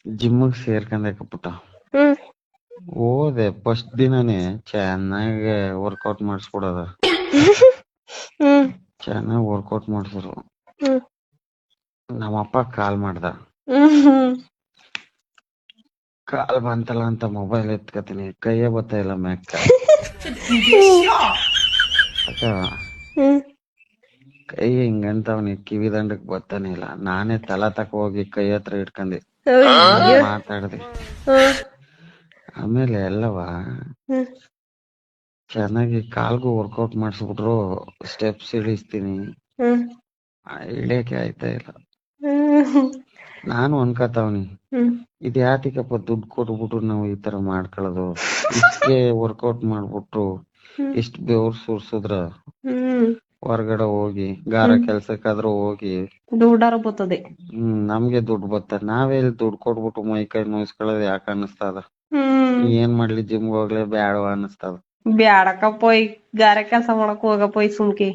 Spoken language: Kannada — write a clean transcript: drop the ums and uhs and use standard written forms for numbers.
ಜಿಮ್ಮಿಗೆ ಸೇರ್ಕೊಂಡೆ ಪುಟ್ಟ. ಹ್ಮ್ ಹೋದೆ ಫಸ್ಟ್ ದಿನನೇ ಚೆನ್ನಾಗಿ ವರ್ಕೌಟ್ ಮಾಡಿಸ್ಬಿಡೋದ. ಹ್ಮ್ ಚೆನ್ನಾಗಿ ವರ್ಕೌಟ್ ಮಾಡಿಸಿದ್ರು. ಹ್ಮ್ ನಮ್ಮಪ್ಪ ಕಾಲ್ ಮಾಡ್ದ. ಹ್ಮ್ ಕಾಲ್ ಬಂತಲ್ಲ ಅಂತ ಮೊಬೈಲ್ ಎತ್ಕತೀನಿ, ಕೈಯೇ ಬರ್ತಾ ಇಲ್ಲ ಮ್ಯಾಕ್ಕ. ಅಕ್ಕ ಹ್ಮ್ ಕೈ ಹಿಂಗಂತವ್ನಿ, ಕಿವಿ ದಂಡಕ್ ಬರ್ತಾನೆ ಇಲ್ಲ. ನಾನೇ ತಲಾ ತಕ ಹೋಗಿ ಕೈ ಹತ್ರ ಇಟ್ಕೊಂಡೆ, ಅಯ್ಯೋ. ಮಾತಾಡ್ದೆ. ಹ್ಮ್ ಆಮೇಲೆ ಎಲ್ಲವ ಹ್ಮ್ ಚೆನ್ನಾಗಿ ಕಾಲ್ಗೂ ವರ್ಕೌಟ್ ಮಾಡಿಸ್ಬಿಟ್ರು. ಸ್ಟೆಪ್ಸ್ ಇಳಿಸ್ತೀನಿ, ಹ್ಮ್ ಇಳಿಯಕ್ಕೆ ಆಯ್ತಾ ಇಲ್ಲ. ಹ್ಮ್ ನಾನು ಅನ್ಕೋತಾವ್ನಿ, ಹ್ಮ್ ಇದ್ ಯಾತಿಕಪ್ಪ ದುಡ್ಡು ಕೊಟ್ಬಿಟ್ಟು ನಾವು ಈ ತರ ಮಾಡ್ಕೊಳ್ಳೋದು. ಇಷ್ಟಕ್ಕೆ ವರ್ಕೌಟ್ ಮಾಡ್ಬಿಟ್ಟು ಇಷ್ಟ ಬೆವ್ರು ಸುರ್ಸುದ್ರ ಹ್ಮ್ ಹೊರಗಡೆ ಹೋಗಿ ಗಾರ ಕೆಲ್ಸಕ್ಕಾದ್ರೂ ಹೋಗಿ ದುಡ್ಡಾರ ಬರ್ತದೆ. ನಮ್ಗೆ ದುಡ್ಡು ಬರ್ತದೆ. ನಾವೇ ಇಲ್ಲಿ ದುಡ್ಡು ಕೊಟ್ಬಿಟ್ಟು ಮೈ ಕೈ ನೋಯಿಸ್ಕೊಳ್ಳೋದು ಯಾಕೆ ಅನ್ನಿಸ್ತದ. ಏನ್ ಮಾಡ್ಲಿ, ಜಿಮ್ ಹೋಗ್ಲೇ ಬ್ಯಾಡವಾ ಅನ್ನಿಸ್ತದ. ಬ್ಯಾಡಕ ಪೋಯ್ ಗಾರೆ ಕೆಲಸ ಮಾಡಕ್ ಹೋಗಪ್ಪ ಸುಮ್ಕೆ.